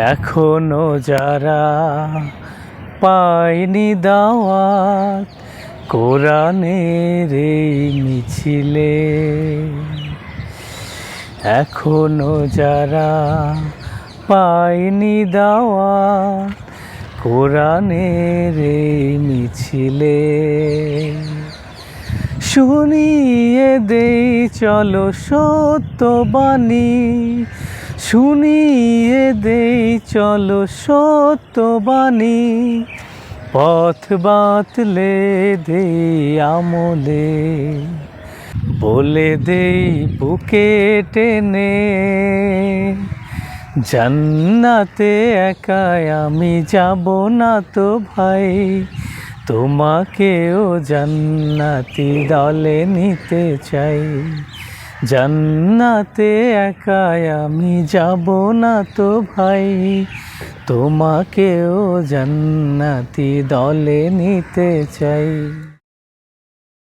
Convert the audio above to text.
এখনো যারা পায়নি দাওয়াত কোরআনের এই মিছিলে, এখনো যারা পায়নি দাওয়াত কোরআনের এই মিছিলে, শুনিয়ে দেই চলো সত্যবাণী, শুনিয়ে দেই চলো সত্যবাণী, পথ বাতলে দেই আমলে, বলে দেই বুকে টেনে, জান্নাতে একাই আমি যাব না তো ভাই, তোমাকেও জান্নাতি দলে নিতে চাই। জান্নাতে একাই আমি যাব না তো ভাই, তোমাকেও জান্নাতি দলে নিতে চাই।